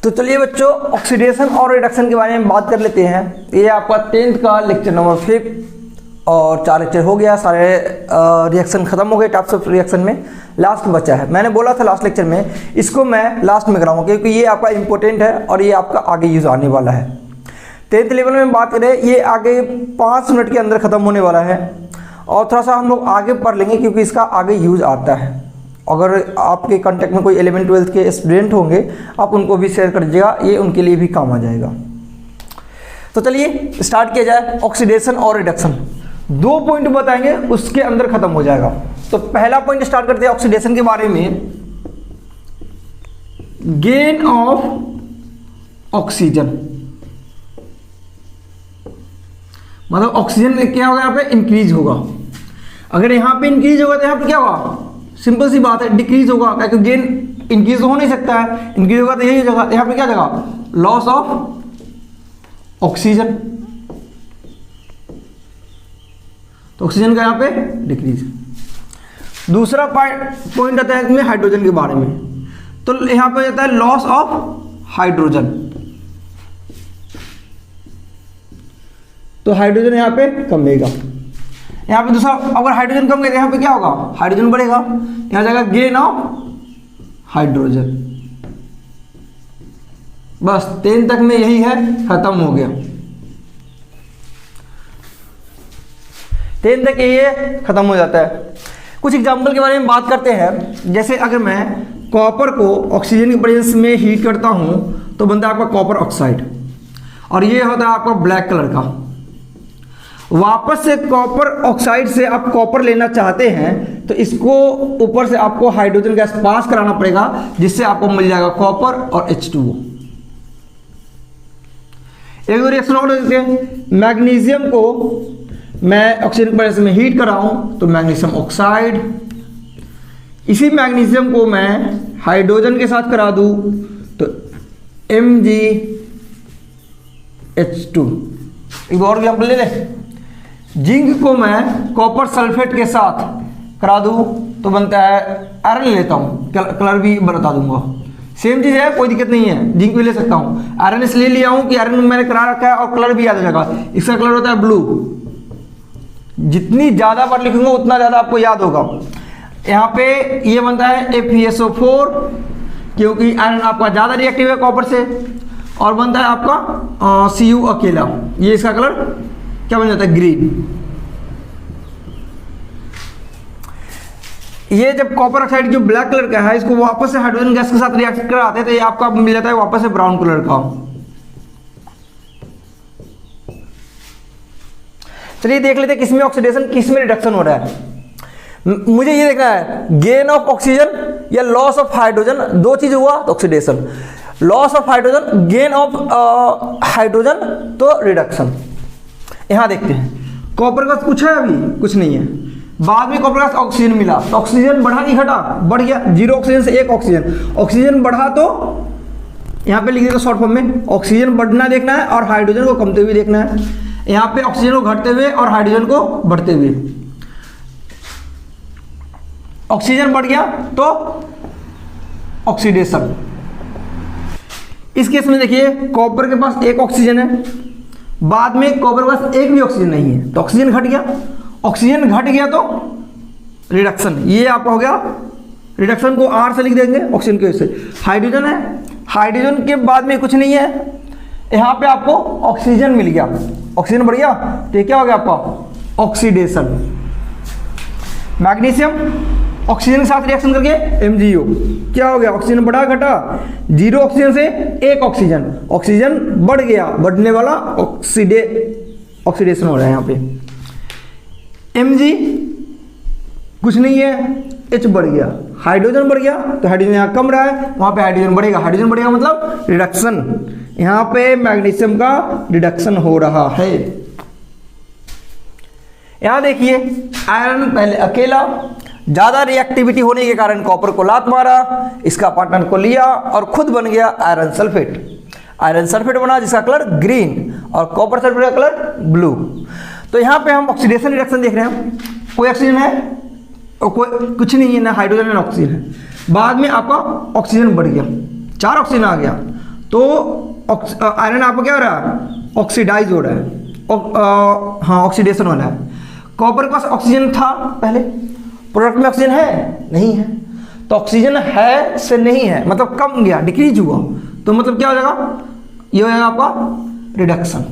तो चलिए बच्चों, ऑक्सीडेशन और रिडक्शन के बारे में बात कर लेते हैं। ये आपका 10th का लेक्चर नंबर 5 और 4 लेक्चर हो गया। सारे रिएक्शन खत्म हो गए। टाइप्स ऑफ रिएक्शन में लास्ट बचा है। मैंने बोला था लास्ट लेक्चर में इसको मैं लास्ट में कराऊंगा क्योंकि ये आपका इंपॉर्टेंट है और ये आपका आगे यूज आने वाला है। 10th लेवल में बात करें, ये आगे 5 मिनट के अंदर खत्म होने वाला है और थोड़ा सा हम लोग आगे पढ़ लेंगे क्योंकि इसका आगे यूज आता है। अगर आपके कांटेक्ट में कोई 11th 12th के स्टूडेंट होंगे, आप उनको भी शेयर कर दीजिएगा, ये उनके लिए भी काम आ जाएगा। तो चलिए स्टार्ट किया जाए। ऑक्सीडेशन और रिडक्शन 2 पॉइंट बताएंगे, उसके अंदर खत्म हो जाएगा। तो पहला पॉइंट स्टार्ट करते हैं ऑक्सीडेशन के बारे में। गेन ऑफ ऑक्सीजन, मतलब ऑक्सीजन क्या होगा, यहाँ पे इंक्रीज होगा। अगर यहाँ पे इंक्रीज होगा तो यहाँ पे क्या होगा, सिंपल सी बात है, डिक्रीज होगा। क्योंकि गेन इंक्रीज हो नहीं सकता है, इंक्रीज होगा तो यही जगह, यहाँ पे क्या जगह, लॉस ऑफ ऑक्सीजन। तो ऑक्सीजन का यहाँ पे डिक्रीज। दूसरा पॉइंट आता है इसमें हाइड्रोजन के बारे में। तो यहाँ पे आता है लॉस ऑफ हाइड्रोजन। तो हाइड्रोजन यहाँ पे कमेगा। यहाँ पे दूसरा, अगर हाइड्रोजन कम गया यहाँ पे क्या होगा, हाइड्रोजन बढ़ेगा। यहाँ जाएगा गेन ऑफ हाइड्रोजन। बस 10 तक में यही है, खत्म हो गया। 10 तक ये खत्म हो जाता है। कुछ एग्जाम्पल के बारे में बात करते हैं। जैसे अगर मैं कॉपर को ऑक्सीजन की प्रेजेंस में हीट करता हूं तो बनता है आपका कॉपर ऑक्साइड, और ये होता है आपका ब्लैक कलर का। वापस से कॉपर ऑक्साइड से आप कॉपर लेना चाहते हैं तो इसको ऊपर से आपको हाइड्रोजन गैस पास कराना पड़ेगा, जिससे आपको मिल जाएगा कॉपर और H2O। एक दो रिएक्शन और देखते हैं। मैग्नीशियम को मैं ऑक्सीजन प्रेस में हीट कराऊं तो मैग्नीशियम ऑक्साइड। इसी मैग्नीशियम को मैं हाइड्रोजन के साथ करा दूं तो MgH2। एक और एग्जाम्पल ले लें। जिंक को मैं कॉपर सल्फेट के साथ करा दूं तो बनता है आयरन। लेता हूं, कलर भी बता दूंगा, सेम चीज है, कोई दिक्कत नहीं है। जिंक भी ले सकता हूं। आयरन इसलिए लिया हूं कि आयरन मैंने करा रखा है और कलर भी याद हो जाएगा। इसका कलर होता है ब्लू। जितनी ज्यादा बार लिखूंगा उतना ज्यादा आपको याद होगा। यहाँ पे ये बनता है FeSO4 क्योंकि आयरन आपका ज्यादा रिएक्टिव है कॉपर से, और बनता है आपका Cu अकेला। ये इसका कलर क्या बन जाता है, ग्रीन। ये जब कॉपर ऑक्साइड जो ब्लैक कलर का है, इसको वापस से हाइड्रोजन गैस के साथ रिएक्ट कराते हैं तो ये आपका मिल जाता है वापस से ब्राउन कलर का। चलिए देख लेते हैं किसमें ऑक्सीडेशन किसमें रिडक्शन हो रहा है। मुझे ये देखना है गेन ऑफ ऑक्सीजन या लॉस ऑफ हाइड्रोजन। दो चीज हुआ तो oxidation, loss of hydrogen, gain of hydrogen तो रिडक्शन। यहां देखते हैं कॉपर का कुछ है, अभी कुछ नहीं है। बाद में कॉपर का ऑक्सीजन मिला तो ऑक्सीजन बढ़ा नहीं घटा, बढ़ गया। 0 ऑक्सीजन से 1 ऑक्सीजन, ऑक्सीजन बढ़ा तो यहां पे लिख देगा शॉर्ट फॉर्म में, ऑक्सीजन बढ़ना देखना है और हाइड्रोजन को कमते हुए देखना है। यहां पे ऑक्सीजन को घटते हुए और हाइड्रोजन को बढ़ते हुए। ऑक्सीजन बढ़ गया तो ऑक्सीडेशन। इस केस में देखिए कॉपर के पास 1 ऑक्सीजन है, बाद में कॉपर के पास 1 भी ऑक्सीजन नहीं है तो ऑक्सीजन घट गया। ऑक्सीजन घट गया तो रिडक्शन। ये आपका हो गया, रिडक्शन को R से लिख देंगे ऑक्सीजन के वजह से। हाइड्रोजन है, हाइड्रोजन के बाद में कुछ नहीं है, यहां पे आपको ऑक्सीजन मिल गया, ऑक्सीजन बढ़ गया तो ये क्या हो गया आपका ऑक्सीडेशन। मैग्नीशियम ऑक्सीजन के साथ रिएक्शन करके MgO क्या हो गया, ऑक्सीजन बढ़ा घटा। 0 ऑक्सीजन से 1 ऑक्सीजन, ऑक्सीजन बढ़ गया, बढ़ने वाला ऑक्सीडेशन हो रहा है। यहाँ पे Mg कुछ नहीं है, H बढ़ गया, हाइड्रोजन बढ़ गया तो हाइड्रोजन यहाँ कम रहा है, वहां पे हाइड्रोजन बढ़ेगा। हाइड्रोजन बढ़ेगा मतलब रिडक्शन। यहाँ पे मैग्नीशियम का रिडक्शन हो रहा है। यहां देखिए आयरन पहले अकेला, ज्यादा रिएक्टिविटी होने के कारण कॉपर को लात मारा, इसका पार्टनर को लिया और खुद बन गया आयरन सल्फेट। आयरन सल्फेट बना जिसका कलर ग्रीन और कॉपर सल्फेट का कलर ब्लू। तो यहाँ पे हम ऑक्सीडेशन रिएक्शन देख रहे हैं। कोई ऑक्सीजन है और कोई कुछ नहीं है, ना हाइड्रोजन ना ऑक्सीजन है। बाद में आपका ऑक्सीजन बढ़ गया, 4 ऑक्सीजन आ गया तो आयरन आपका क्या हो रहा है, ऑक्सीडाइज हो रहा है, हाँ ऑक्सीडेशन हो रहा है। कॉपर के पास ऑक्सीजन था पहले, प्रोडक्ट में ऑक्सीजन है नहीं है, तो ऑक्सीजन है से नहीं है मतलब कम गया, डिक्रीज हुआ, तो मतलब क्या हो जाएगा, ये हो जाएगा आपका रिडक्शन।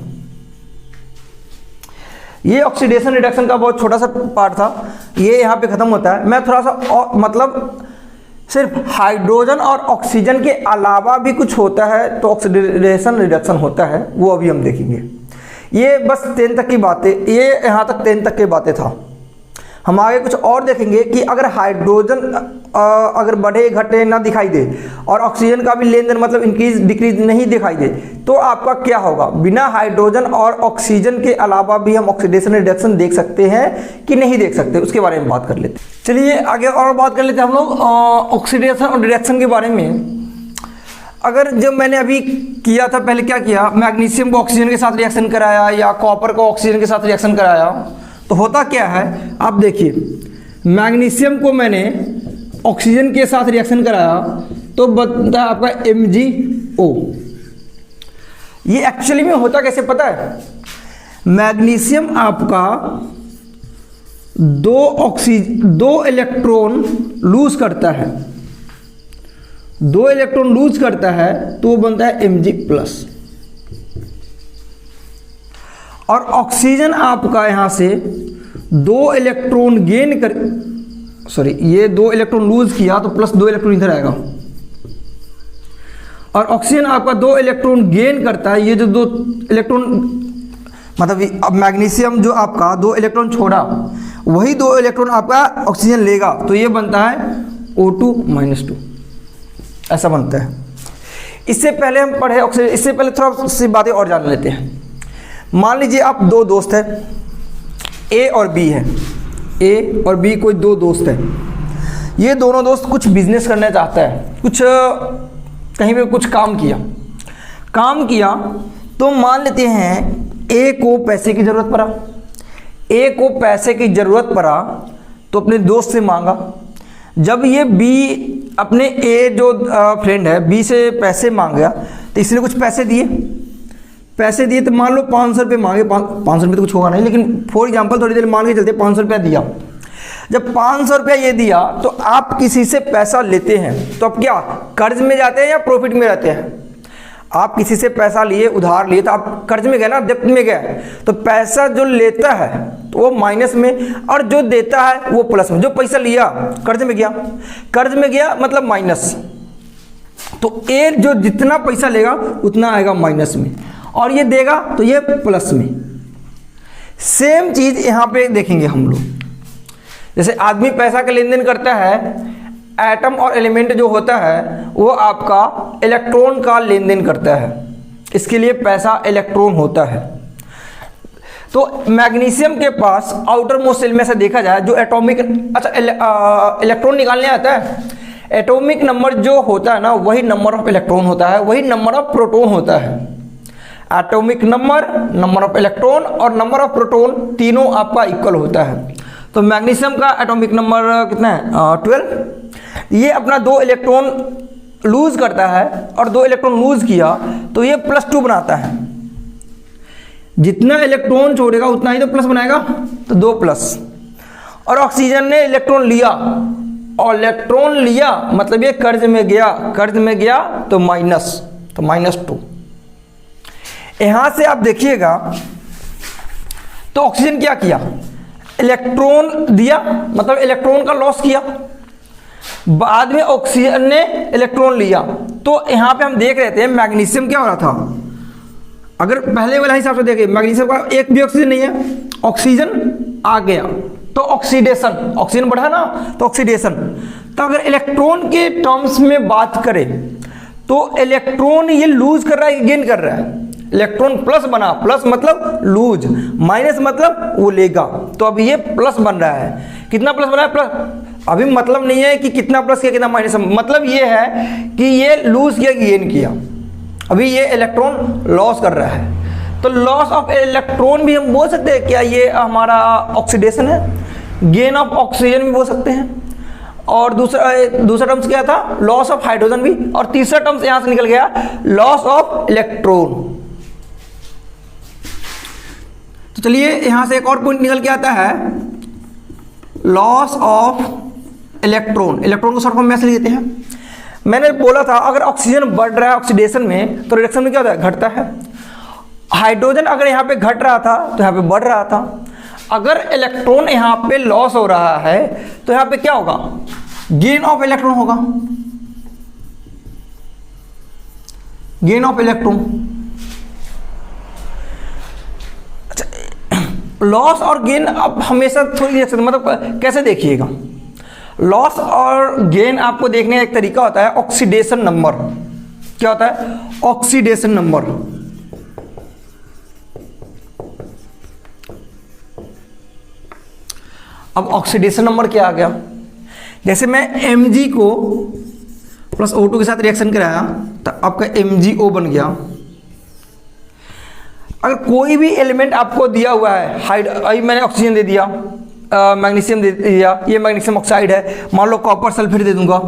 ये ऑक्सीडेशन रिडक्शन का बहुत छोटा सा पार्ट था, ये यहाँ पे खत्म होता है। मैं थोड़ा सा और मतलब सिर्फ हाइड्रोजन और ऑक्सीजन के अलावा भी कुछ होता है तो ऑक्सीडेशन रिडक्शन होता है, वो अभी हम देखेंगे। ये बस 10 तक की बातें, ये यहाँ तक 10 तक की बातें था। हम आगे कुछ और देखेंगे कि अगर हाइड्रोजन अगर बढ़े घटे ना दिखाई दे और ऑक्सीजन का भी लेन देन मतलब इंक्रीज डिक्रीज नहीं दिखाई दे तो आपका क्या होगा। बिना हाइड्रोजन और ऑक्सीजन के अलावा भी हम ऑक्सीडेशन रिडक्शन देख सकते हैं कि नहीं देख सकते, उसके बारे में बात कर लेते हैं। चलिए आगे और बात कर लेते हैं हम लोग ऑक्सीडेशन और रिडक्शन के बारे में। अगर जब मैंने अभी किया था, पहले क्या किया, मैग्नीशियम को ऑक्सीजन के साथ रिएक्शन कराया या कॉपर को ऑक्सीजन के साथ रिएक्शन कराया, तो होता क्या है आप देखिए, मैग्नीशियम को मैंने ऑक्सीजन के साथ रिएक्शन कराया तो बनता है आपका MgO। ये एक्चुअली में होता कैसे पता है, मैग्नीशियम आपका दो इलेक्ट्रॉन लूज करता है, 2 इलेक्ट्रॉन लूज करता है तो वो बनता है Mg+। और ऑक्सीजन आपका यहां से 2 इलेक्ट्रॉन गेन कर, सॉरी ये 2 इलेक्ट्रॉन लूज किया तो प्लस 2 इलेक्ट्रॉन इधर आएगा, और ऑक्सीजन आपका 2 इलेक्ट्रॉन गेन करता है, ये जो 2 इलेक्ट्रॉन मतलब अब मैग्नीशियम जो आपका 2 इलेक्ट्रॉन छोड़ा वही 2 इलेक्ट्रॉन आपका ऑक्सीजन लेगा, तो ये बनता है O2-2, ऐसा बनता है। इससे पहले हम पढ़े ऑक्सीजन, इससे पहले थोड़ा सी बातें और जान लेते हैं। मान लीजिए आप 2 दोस्त हैं, A और B है, A और B कोई 2 दोस्त हैं, ये दोनों दोस्त कुछ बिजनेस करना चाहता है, कुछ कहीं पे कुछ काम किया तो मान लेते हैं A को पैसे की ज़रूरत पड़ा, A को पैसे की ज़रूरत पड़ा तो अपने दोस्त से मांगा। जब ये B अपने A जो फ्रेंड है B से पैसे मांग गया तो इसने कुछ पैसे दिए तो मान लो 500 रुपये मांगे, 500 रुपये तो कुछ होगा नहीं, लेकिन फॉर एग्जांपल थोड़ी देर मान के चलते 500 रुपया दिया। जब 500 रुपया ये दिया तो आप किसी से पैसा लेते हैं तो आप क्या कर्ज में जाते हैं या प्रॉफिट में रहते हैं। आप किसी से पैसा लिए, उधार लिए तो आप कर्ज में गए ना, डेब्ट में गए, तो पैसा जो लेता है तो वो माइनस में और जो देता है वो प्लस में। जो पैसा लिया कर्ज में गया मतलब माइनस, तो ए जो जितना पैसा लेगा उतना आएगा माइनस में और ये देगा तो ये प्लस में। सेम चीज यहां पे देखेंगे हम लोग, जैसे आदमी पैसा का लेन देन करता है, एटम और एलिमेंट जो होता है वो आपका इलेक्ट्रॉन का लेन देन करता है, इसके लिए पैसा इलेक्ट्रॉन होता है। तो मैग्नीशियम के पास आउटर मोस्ट सेल में से देखा जाए जो एटॉमिक इलेक्ट्रॉन निकालने आता है, एटॉमिक नंबर जो होता है ना वही नंबर ऑफ इलेक्ट्रॉन होता है, वही नंबर ऑफ प्रोटॉन होता है। एटॉमिक नंबर ऑफ इलेक्ट्रॉन और नंबर ऑफ प्रोटॉन तीनों आपका इक्वल होता है। तो मैग्नीशियम का एटॉमिक नंबर कितना है 12। ये अपना 2 इलेक्ट्रॉन लूज करता है और 2 इलेक्ट्रॉन लूज किया तो ये +2 बनाता है। जितना इलेक्ट्रॉन छोड़ेगा उतना ही तो प्लस बनाएगा, तो 2+। और ऑक्सीजन ने इलेक्ट्रॉन लिया और इलेक्ट्रॉन लिया मतलब ये कर्ज में गया तो -2। यहां से आप देखिएगा तो ऑक्सीजन क्या किया, इलेक्ट्रॉन दिया मतलब इलेक्ट्रॉन का लॉस किया, बाद में ऑक्सीजन ने इलेक्ट्रॉन लिया। तो यहां पे हम देख रहे थे मैग्नीशियम क्या हो रहा था, अगर पहले वाला हिसाब से देखें मैग्नीशियम का एक भी ऑक्सीजन नहीं है, ऑक्सीजन आ गया तो ऑक्सीडेशन, ऑक्सीजन बढ़ा ना तो ऑक्सीडेशन। तो अगर इलेक्ट्रॉन के टर्म्स में बात करें तो इलेक्ट्रॉन ये लूज कर रहा है, गेन कर रहा है। इलेक्ट्रॉन प्लस बना, प्लस मतलब लूज, माइनस मतलब वो लेगा, तो अब ये प्लस बन रहा है। कितना प्लस बना है, प्लस। अभी मतलब नहीं है कि कितना प्लस किया कितना माइनस, मतलब ये है कि ये लूज किया गेन किया, अभी ये इलेक्ट्रॉन लॉस कर रहा है। तो लॉस ऑफ इलेक्ट्रॉन भी हम बोल सकते हैं क्या ये हमारा ऑक्सीडेशन है। गेन ऑफ ऑक्सीजन भी बोल सकते हैं। और दूसरा टर्म्स क्या था, लॉस ऑफ हाइड्रोजन भी, और तीसरा टर्म्स यहां से निकल गया लॉस ऑफ इलेक्ट्रॉन। तो चलिए यहां से एक और पॉइंट निकल के आता है, लॉस ऑफ इलेक्ट्रॉन। इलेक्ट्रॉन को शॉर्ट फॉर्म में ऐसे लिख देते हैं। मैंने बोला था अगर ऑक्सीजन बढ़ रहा है ऑक्सीडेशन में तो रिडक्शन में क्या होता है, घटता है। हाइड्रोजन अगर यहाँ पे घट रहा था तो यहाँ पे बढ़ रहा था। अगर इलेक्ट्रॉन यहाँ पे लॉस हो रहा है तो यहाँ पे क्या होगा, गेन ऑफ इलेक्ट्रॉन होगा, गेन ऑफ इलेक्ट्रॉन। अच्छा, लॉस और गेन अब हमेशा थोड़ी मतलब कैसे देखिएगा, लॉस और गेन आपको देखने का एक तरीका होता है ऑक्सीडेशन नंबर। क्या होता है, ऑक्सीडेशन नंबर। अब ऑक्सीडेशन नंबर क्या आ गया, जैसे मैं Mg को प्लस O2 के साथ रिएक्शन कराया तो आपका MgO बन गया। अगर कोई भी एलिमेंट आपको दिया हुआ है, मैंने ऑक्सीजन दे दिया, मैग्नीशियम दे दिया, ये मैग्नीशियम ऑक्साइड है, मान लो कॉपर सल्फेट दे दूंगा।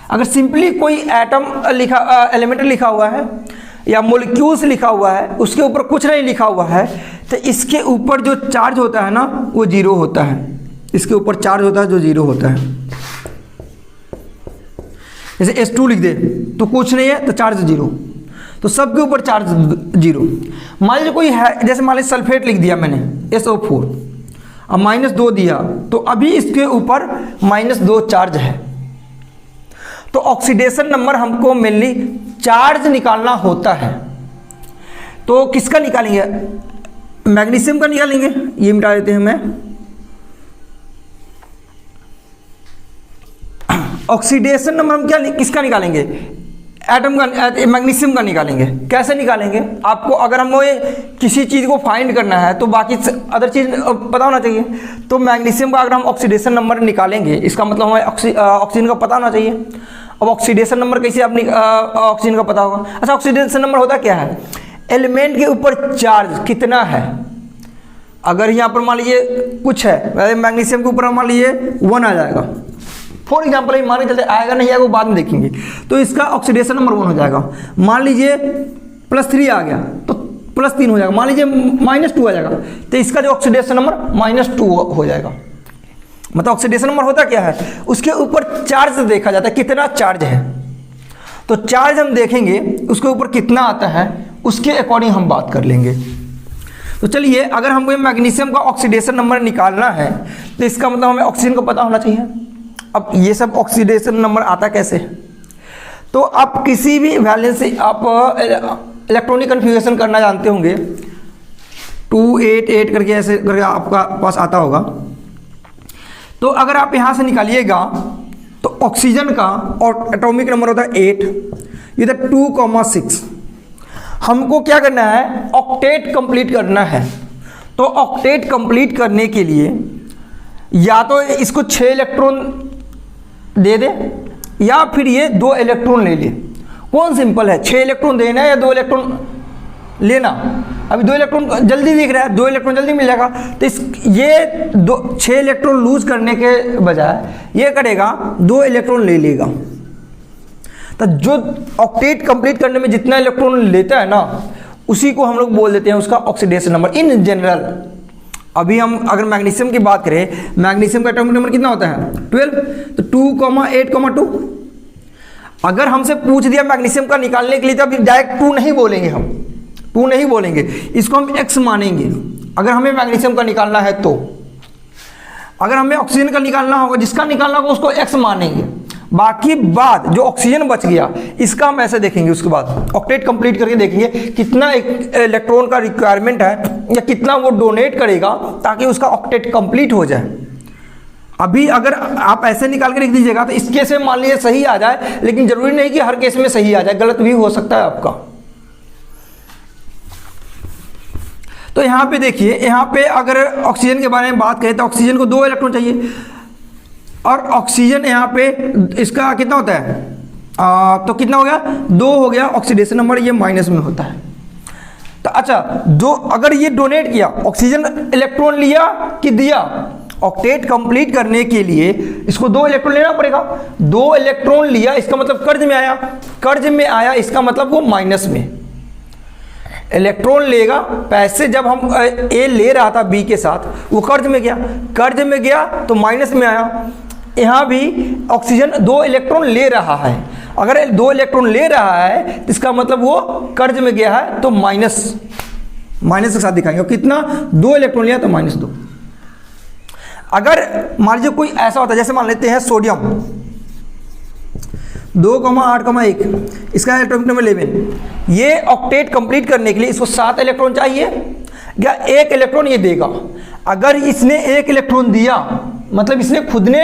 अगर सिंपली कोई एटम एलिमेंट लिखा हुआ है या मोलिक्यूल्स लिखा हुआ है, उसके ऊपर कुछ नहीं लिखा हुआ है, तो इसके ऊपर जो चार्ज होता है ना वो जीरो होता है। इसके ऊपर चार्ज होता है जो जीरो होता है। जैसे H2 लिख दे तो कुछ नहीं है तो चार्ज जीरो, तो सबके ऊपर चार्ज जीरो। मान लीजिए कोई है, जैसे मान लीजिए सल्फेट लिख दिया मैंने SO4, अब -2 दिया तो अभी इसके ऊपर -2 चार्ज है। तो ऑक्सीडेशन नंबर हमको मेनली चार्ज निकालना होता है। तो किसका निकालेंगे, मैग्नीशियम का निकालेंगे, ये मिटा देते हैं मैं। ऑक्सीडेशन नंबर हम क्या किसका निकालेंगे, एटम का, मैग्नीशियम का निकालेंगे। कैसे निकालेंगे, आपको अगर हमें किसी चीज़ को फाइंड करना है तो बाकी अदर चीज़ पता होना चाहिए। तो मैग्नीशियम का अगर हम ऑक्सीडेशन नंबर निकालेंगे, इसका मतलब हमें ऑक्सीजन का पता होना चाहिए। अब ऑक्सीडेशन नंबर कैसे आप ऑक्सीजन का पता होगा। अच्छा, ऑक्सीडेशन नंबर होता क्या है, एलिमेंट के ऊपर चार्ज कितना है। अगर यहाँ पर मान लीजिए कुछ है, मैग्नीशियम के ऊपर मान लीजिए 1 आ जाएगा फॉर एग्जाम्पल, मान के चलते, आएगा नहीं आएगा वो बाद में देखेंगे, तो इसका ऑक्सीडेशन नंबर 1 हो जाएगा। मान लीजिए +3 आ गया तो +3 हो जाएगा। मान लीजिए -2 आ जाएगा तो इसका जो ऑक्सीडेशन नंबर -2 हो जाएगा। मतलब ऑक्सीडेशन नंबर होता क्या है, उसके ऊपर चार्ज देखा जाता है, कितना चार्ज है। तो चार्ज हम देखेंगे उसके ऊपर कितना आता है, उसके अकॉर्डिंग हम बात कर लेंगे। तो चलिए, अगर हमको मैग्नीशियम का ऑक्सीडेशन नंबर निकालना है तो इसका मतलब हमें ऑक्सीजन को पता होना चाहिए। अब ये सब ऑक्सीडेशन नंबर आता कैसे, तो आप किसी भी वैलेंस से आप इलेक्ट्रॉनिक कन्फिग्रेशन करना जानते होंगे, 288 करके ऐसे करके आपका पास आता होगा। तो अगर आप यहाँ से निकालिएगा तो ऑक्सीजन का और एटॉमिक नंबर होता है 8, इधर 2,6। हमको क्या करना है, ऑक्टेट कंप्लीट करना है। तो ऑक्टेट कंप्लीट करने के लिए या तो इसको 6 इलेक्ट्रॉन दे दे या फिर ये 2 इलेक्ट्रॉन ले ले। कौन सिंपल है, 6 इलेक्ट्रॉन देना है या 2 इलेक्ट्रॉन लेना। अभी 2 इलेक्ट्रॉन जल्दी दिख रहा है, 2 इलेक्ट्रॉन जल्दी मिल जाएगा। तो ये 6 इलेक्ट्रॉन लूज करने के बजाय ये करेगा 2 इलेक्ट्रॉन ले लेगा। तो जो ऑक्टेट कंप्लीट करने में जितना इलेक्ट्रॉन लेता है ना, उसी को हम लोग बोल देते हैं उसका ऑक्सीडेशन नंबर इन जनरल। अभी हम अगर मैग्नीशियम की बात करें, मैग्नीशियम का एटॉमिक नंबर कितना होता है 12, तो 2,8,2। अगर हमसे पूछ दिया मैग्नीशियम का निकालने के लिए तो अभी डायरेक्ट 2 नहीं बोलेंगे, हम 2 नहीं बोलेंगे, इसको हम x मानेंगे। अगर हमें मैग्नीशियम का निकालना है तो अगर हमें ऑक्सीजन का निकालना होगा, जिसका निकालना होगा उसको x मानेंगे। बाकी बात जो ऑक्सीजन बच गया इसका हम ऐसे देखेंगे, उसके बाद ऑक्टेट कंप्लीट करके देखेंगे कितना इलेक्ट्रॉन का रिक्वायरमेंट है या कितना वो डोनेट करेगा ताकि उसका ऑक्टेट कंप्लीट हो जाए। अभी अगर आप ऐसे निकाल के लिख दीजिएगा तो इस केस में मान लीजिए सही आ जाए, लेकिन जरूरी नहीं कि हर केस में सही आ जाए, गलत भी हो सकता है आपका। तो यहाँ पे देखिए, यहाँ पे अगर ऑक्सीजन के बारे में बात करें तो ऑक्सीजन को 2 इलेक्ट्रॉन चाहिए और ऑक्सीजन यहाँ पे इसका कितना होता है, तो कितना हो गया 2 हो गया ऑक्सीडेशन नंबर, ये माइनस में होता है। तो अच्छा, अगर ये डोनेट किया, ऑक्सीजन इलेक्ट्रॉन लिया कि दिया, ऑक्टेट कंप्लीट करने के लिए इसको 2 इलेक्ट्रॉन लेना पड़ेगा। 2 इलेक्ट्रॉन लिया, इसका मतलब कर्ज में आया, कर्ज में आया इसका मतलब वो माइनस में इलेक्ट्रॉन लेगा। पैसे जब हम ए ले रहा था बी के साथ, वो कर्ज में गया, कर्ज में गया तो माइनस में आया। यहाँ भी ऑक्सीजन 2 इलेक्ट्रॉन ले रहा है, अगर 2 इलेक्ट्रॉन ले रहा है तो इसका मतलब वो कर्ज में गया है, तो माइनस के साथ दिखाएंगे। कितना? 2 इलेक्ट्रॉन लिया तो -2। अगर मान लीजिए कोई ऐसा होता है, जैसे मान लेते हैं सोडियम 2,8,1, इसका एटॉमिक नंबर 11, ये ऑक्टेट कंप्लीट करने के लिए इसको 7 इलेक्ट्रॉन चाहिए या 1 इलेक्ट्रॉन ये देगा। अगर इसने 1 इलेक्ट्रॉन दिया, मतलब इसने खुद ने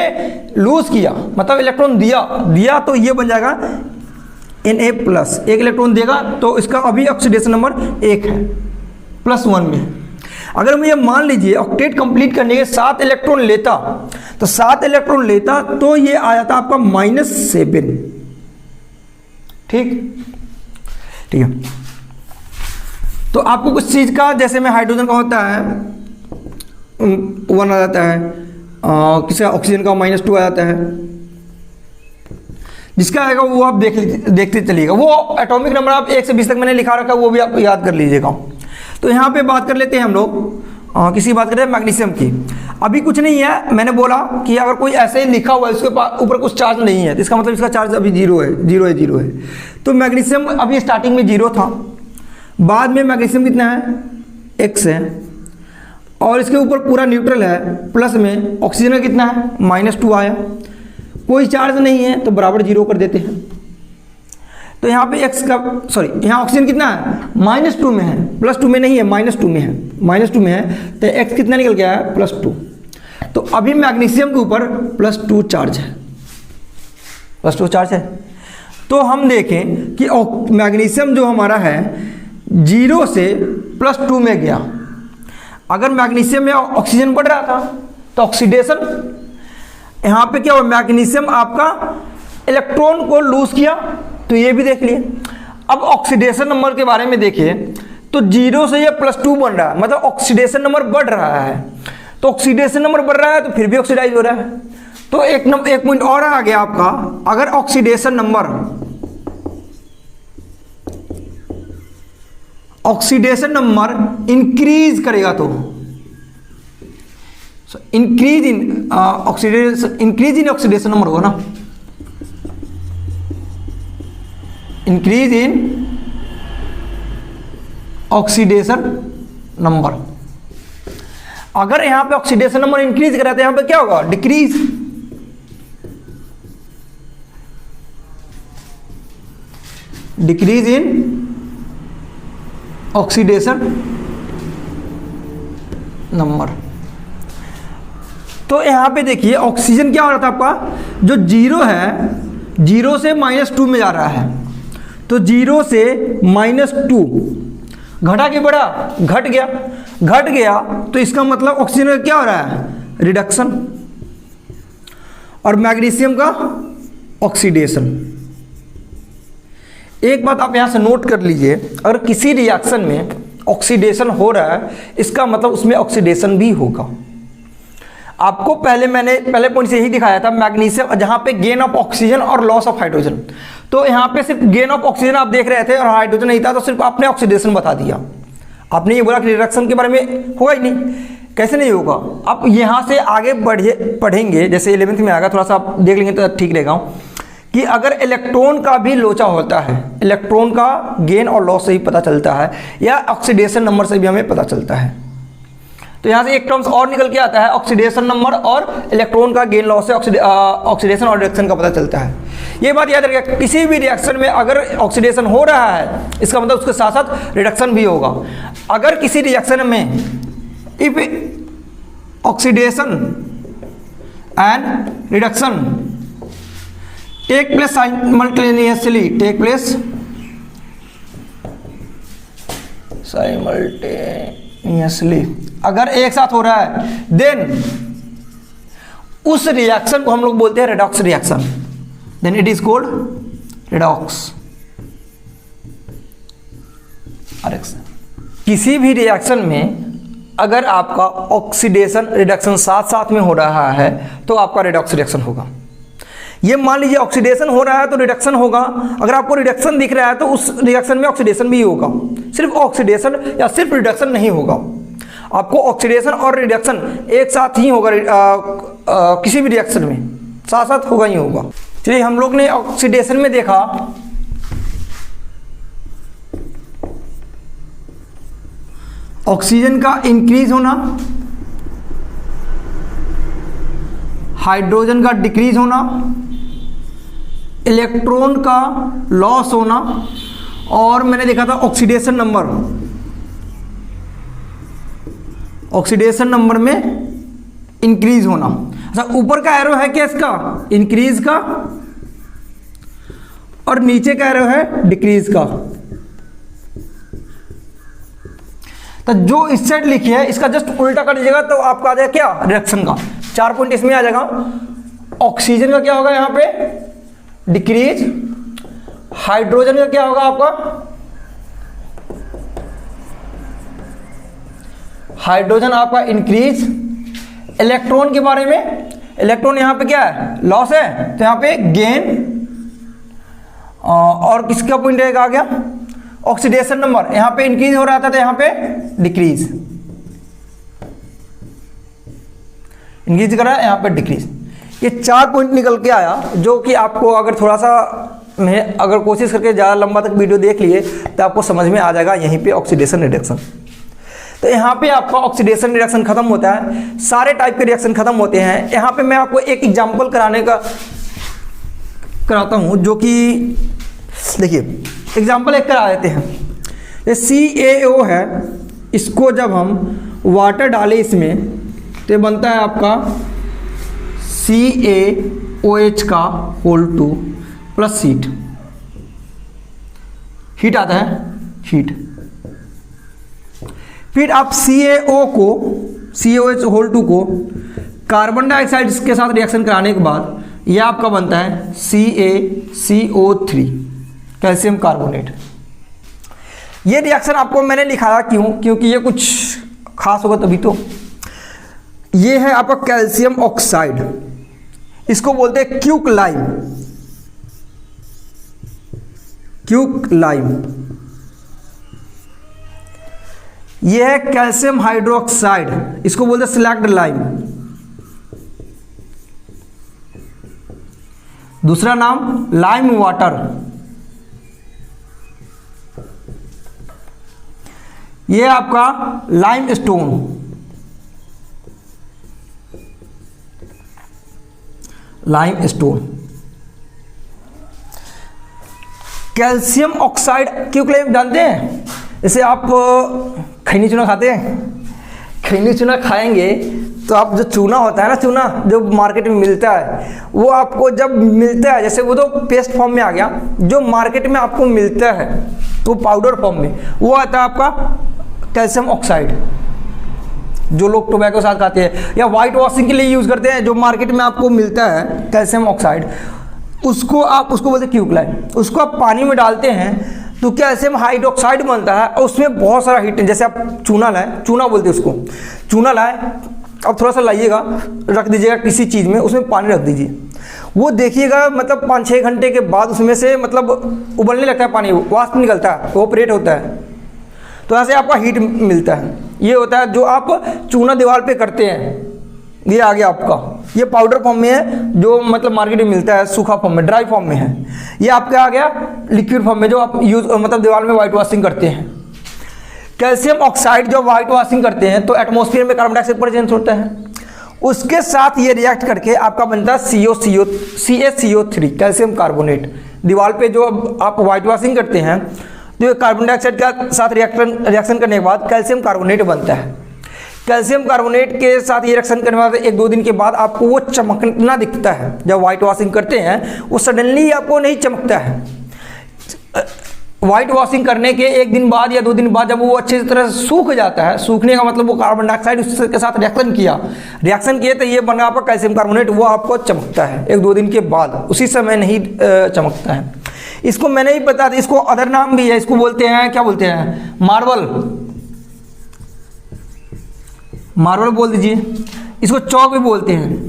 लूज किया, मतलब इलेक्ट्रॉन दिया तो ये बन जाएगा Na+, 1 इलेक्ट्रॉन देगा तो इसका अभी ऑक्सीडेशन नंबर 1 है, +1 में। अगर मुझे मान लीजिए ऑक्टेट कंप्लीट करने के 7 इलेक्ट्रॉन लेता, तो 7 इलेक्ट्रॉन लेता तो ये आ जाता आपका -7। ठीक है। तो आपको कुछ चीज का, जैसे में हाइड्रोजन का होता है 1 आ जाता है, किसी ऑक्सीजन का -2 आ जाता है, जिसका आएगा वो आप देखते चलिएगा। वो एटॉमिक नंबर आप 1 से 20 तक मैंने लिखा रखा है, वो भी आप याद कर लीजिएगा। तो यहाँ पे बात कर लेते हैं हम लोग, किसी बात करते हैं मैग्नीशियम की। अभी कुछ नहीं है, मैंने बोला कि अगर कोई ऐसे ही लिखा हुआ है, उसके ऊपर कुछ चार्ज नहीं है, तो इसका मतलब इसका चार्ज अभी 0 है। तो मैग्नीशियम अभी स्टार्टिंग में 0 था, बाद में मैग्नीशियम कितना है? X है, और इसके ऊपर पूरा न्यूट्रल है, प्लस में ऑक्सीजन का कितना है? -2 आया। कोई चार्ज नहीं है तो बराबर 0 कर देते हैं। तो यहाँ पे यहाँ ऑक्सीजन कितना है? -2 में है, +2 में नहीं है, -2 में है, -2 में है। तो X कितना निकल गया है? +2। तो अभी मैग्नीशियम के ऊपर +2 चार्ज है, +2 चार्ज है। तो हम देखें कि मैग्नीशियम जो हमारा है 0 से +2 में गया। अगर मैग्नीशियम में ऑक्सीजन बढ़ रहा था तो ऑक्सीडेशन, यहाँ पे क्या हुआ? मैग्नीशियम आपका इलेक्ट्रॉन को लूज किया, तो ये भी देख लिए। अब ऑक्सीडेशन नंबर के बारे में देखिए, तो 0 से ये +2 बन रहा है, मतलब ऑक्सीडेशन नंबर बढ़ रहा है। तो ऑक्सीडेशन नंबर बढ़ रहा है तो फिर भी ऑक्सीडाइज हो रहा है। तो एक पॉइंट और आ गया आपका, अगर ऑक्सीडेशन नंबर इंक्रीज करेगा तो इंक्रीज इन ऑक्सीडेशन नंबर होगा ना, इंक्रीज इन ऑक्सीडेशन नंबर। अगर यहां पे ऑक्सीडेशन नंबर इंक्रीज करा तो यहां पे क्या होगा? Decrease. Decrease in oxidation number. तो यहां पे देखिए ऑक्सीजन क्या हो रहा था आपका, जो 0 है, 0 से -2 में जा रहा है। तो 0 से -2 घटा के बढ़ा, घट गया, तो इसका मतलब ऑक्सीजन का क्या हो रहा है? रिडक्शन। और मैग्नीशियम का ऑक्सीडेशन। एक बात आप यहां से नोट कर लीजिए, अगर किसी रिएक्शन में ऑक्सीडेशन हो रहा है, इसका मतलब उसमें ऑक्सीडेशन भी होगा। आपको मैंने पहले पॉइंट से यही दिखाया था, मैग्नीशियम जहां पे गेन ऑफ ऑक्सीजन और लॉस ऑफ हाइड्रोजन। तो यहां पे सिर्फ गेन ऑफ ऑक्सीजन आप देख रहे थे और हाइड्रोजन नहीं था, तो सिर्फ आपने ऑक्सीडेशन बता दिया। आपने ये बोला कि रिडक्शन के बारे में होगा ही नहीं, कैसे नहीं होगा। आप यहां से आगे पढ़ेंगे, जैसे 11th में आएगा, थोड़ा सा आप देख लेंगे तो ठीक रहेगा, कि अगर इलेक्ट्रॉन का भी लोचा होता है, इलेक्ट्रॉन का गेन और लॉस से ही पता चलता है, या ऑक्सीडेशन नंबर से भी हमें पता चलता है। तो यहाँ से एक टर्म्स और निकल के आता है, ऑक्सीडेशन नंबर और इलेक्ट्रॉन का गेन लॉस से ऑक्सीडेशन और रिडक्शन का पता चलता है। ये बात याद रखिएगा, किसी भी रिएक्शन में अगर ऑक्सीडेशन हो रहा है, इसका मतलब उसके साथ साथ रिडक्शन भी होगा। अगर किसी रिएक्शन में if oxidation and reduction take place simultaneously, अगर एक साथ हो रहा है, देन उस रिएक्शन को हम लोग बोलते हैं redox reaction. Then it is called redox reaction. किसी भी रिएक्शन में अगर आपका ऑक्सीडेशन रिडक्शन साथ साथ में हो रहा है तो आपका रेडॉक्स रिएक्शन होगा। ये मान लीजिए ऑक्सीडेशन हो रहा है तो रिडक्शन होगा, अगर आपको रिडक्शन दिख रहा है तो उस रिएक्शन में ऑक्सीडेशन भी होगा। सिर्फ ऑक्सीडेशन या सिर्फ रिडक्शन नहीं होगा, आपको ऑक्सीडेशन और रिडक्शन एक साथ ही होगा। किसी भी रिएक्शन में साथ साथ होगा ही होगा। चलिए हम लोग ने ऑक्सीडेशन में देखा ऑक्सीजन का इंक्रीज होना, हाइड्रोजन का डिक्रीज होना, इलेक्ट्रॉन का लॉस होना, और मैंने देखा था ऑक्सीडेशन नंबर, ऑक्सीडेशन नंबर में इंक्रीज होना। अच्छा, ऊपर का एरो है क्या इसका, इंक्रीज का, और नीचे का एरो है डिक्रीज का। तो जो इस साइड लिखी है इसका जस्ट उल्टा कर दीजिएगा तो आपका आ जाएगा क्या, रिएक्शन का 4 पॉइंट इसमें आ जाएगा। ऑक्सीजन का क्या होगा यहां पे, डिक्रीज। हाइड्रोजन का क्या होगा आपका, हाइड्रोजन आपका इंक्रीज। इलेक्ट्रॉन के बारे में, इलेक्ट्रॉन यहां पे क्या है, लॉस है, तो यहां पे गेन। और किसका पॉइंट रहेगा आ गया, ऑक्सीडेशन नंबर, यहां पे इंक्रीज हो रहा था तो यहां पे डिक्रीज, इंक्रीज कर रहा है, यहां पे डिक्रीज। ये 4 पॉइंट निकल के आया, जो कि आपको अगर थोड़ा सा मैं अगर कोशिश करके ज़्यादा लंबा तक वीडियो देख लिए तो आपको समझ में आ जाएगा यहीं पे ऑक्सीडेशन रिडक्शन। तो यहाँ पे आपका ऑक्सीडेशन रिडक्शन खत्म होता है, सारे टाइप के रिएक्शन खत्म होते हैं। यहाँ पे मैं आपको एक एग्जांपल कराता हूँ, जो कि देखिए एग्जांपल एक करा देते हैं। ये CaO है, इसको जब हम वाटर डालें इसमें तो बनता है आपका CaOH का होल 2 प्लस हीट, हीट आता है, हीट। फिर आप CaOH होल 2 को कार्बन डाइऑक्साइड के साथ रिएक्शन कराने के बाद यह आपका बनता है CaCO3 कैल्शियम कार्बोनेट। ये रिएक्शन आपको मैंने लिखाया क्यों, क्योंकि ये कुछ खास होगा तभी तो। ये है आपका कैल्शियम ऑक्साइड, इसको बोलते हैं क्यूक लाइम, क्यूक लाइम। ये है कैल्शियम हाइड्रोक्साइड, इसको बोलते हैं स्लैग्ड लाइम। दूसरा नाम लाइम वाटर। ये आपका lime stone, lime stone. Calcium oxide क्यों लाइम जानते हैं, जैसे आप खैनी चूना खाते हैं, खैनी चूना खाएंगे तो आप जो चूना होता है ना, चूना जो मार्केट में मिलता है, वो आपको जब मिलता है, जैसे वो तो पेस्ट फॉर्म में आ गया, जो मार्केट में आपको मिलता है तो पाउडर फॉर्म में वो आता है आपका कैल्शियम ऑक्साइड, जो लोग टोबैको के साथ खाते हैं या वाइट वॉशिंग के लिए यूज़ करते हैं। जो मार्केट में आपको मिलता है कैल्शियम ऑक्साइड, उसको बोलते हैं क्यूक लाइम। उसको आप पानी में डालते हैं तो कैल्शियम हाइड्रोक्साइड बनता है और उसमें बहुत सारा हीट। जैसे आप चूना लाए, चूना बोलते हैं उसको, चूना लाए, अब थोड़ा सा लाइएगा, रख दीजिएगा किसी चीज़ में, उसमें पानी रख दीजिए, वो देखिएगा मतलब 5-6 घंटे के बाद उसमें से मतलब उबलने लगता है पानी, वाष्प निकलता है, ऑपरेट होता है, तो ऐसे आपका हीट मिलता है। ये होता है जो आप चूना दीवार पे करते हैं। ये आ गया आपका, ये पाउडर फॉर्म में है, जो मतलब मार्केट में मिलता है सूखा फॉर्म में, ड्राई फॉर्म में है। ये आपका आ गया लिक्विड फॉर्म में, जो आप यूज मतलब दीवार में वाइट वॉशिंग करते हैं। कैल्शियम ऑक्साइड जो वाइट वॉशिंग करते हैं तो एटमॉस्फेयर में कार्बन डाइऑक्साइड प्रेजेंट होता है, उसके साथ ये रिएक्ट करके आपका बनता है CaCO3 कैल्शियम कार्बोनेट। दीवार पे जो आप वाइट वॉशिंग करते हैं तो कार्बन डाइऑक्साइड के साथ रिएक्शन करने के बाद कैल्शियम कार्बोनेट बनता है। कैल्शियम कार्बोनेट के साथ ये रिएक्शन करने के बाद 1-2 दिन के बाद आपको वो चमकना दिखता है। जब वाइट वॉशिंग करते हैं वो सडनली आपको नहीं चमकता है, वाइट वॉशिंग करने के 1 दिन बाद या 2 दिन बाद जब वो अच्छी तरह सूख जाता है, सूखने का मतलब वो कार्बन डाइऑक्साइड उसके साथ रिएक्शन किए तो ये बना आपका कैल्शियम कार्बोनेट, वो आपको चमकता है 1-2 दिन के बाद, उसी समय नहीं चमकता है। इसको मैंने ही बता दिया, इसको अदर नाम भी है, इसको बोलते हैं, क्या बोलते हैं, मार्बल। मार्बल बोल दीजिए, इसको चौक भी बोलते हैं।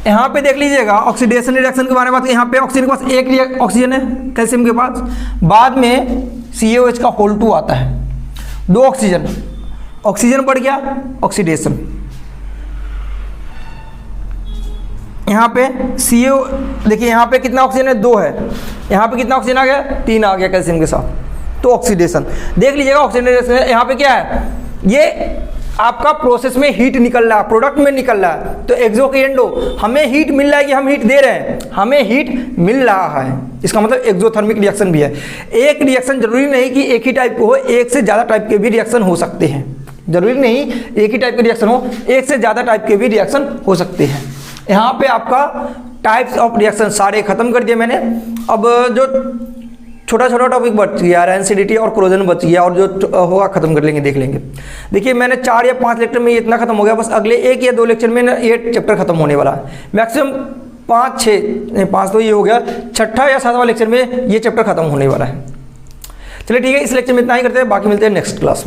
यहाँ पे देख लीजिएगा ऑक्सीडेशन रिएक्शन के बारे में बात, यहाँ पे ऑक्सीजन के पास एक ऑक्सीजन है कैल्शियम के पास, बाद में CaOH का होल 2 आता है, 2 ऑक्सीजन, ऑक्सीजन बढ़ गया, ऑक्सीडेशन। यहाँ पे CO देखिए, यहाँ पे कितना ऑक्सीजन है, 2 है, यहाँ पे कितना ऑक्सीजन आ गया, 3 आ गया कैल्शियम के साथ, तो ऑक्सीडेशन। देख लीजिएगा ऑक्सीडेशन यहाँ पे क्या है, ये आपका प्रोसेस में हीट निकल रहा है, प्रोडक्ट में निकल रहा है, तो एक्सो की एंडो, हमें हीट मिल रहा है कि हम हीट दे रहे हैं, हमें हीट मिल रहा है, इसका मतलब एक्सोथर्मिक रिएक्शन भी है। एक रिएक्शन जरूरी नहीं कि एक ही टाइप हो, एक से ज़्यादा टाइप के भी रिएक्शन हो सकते हैं, जरूरी नहीं एक ही टाइप के रिएक्शन हो, एक से ज़्यादा टाइप के भी रिएक्शन हो सकते हैं। यहाँ पे आपका टाइप्स ऑफ रिएक्शन सारे खत्म कर दिए मैंने। अब जो छोटा छोटा टॉपिक बच गया, रेंसिडिटी और क्रोजन बच गया, और जो होगा खत्म कर लेंगे, देख लेंगे। देखिए मैंने 4 या 5 लेक्चर में ये इतना खत्म हो गया, बस अगले 1 या 2 लेक्चर में ये चैप्टर खत्म होने वाला है। मैक्सिमम 5 तो ये हो गया, 6ठा या 7वां लेक्चर में ये चैप्टर खत्म होने वाला है। चलिए ठीक है, इस लेक्चर में इतना ही करते हैं, बाकी मिलते हैं नेक्स्ट क्लास में।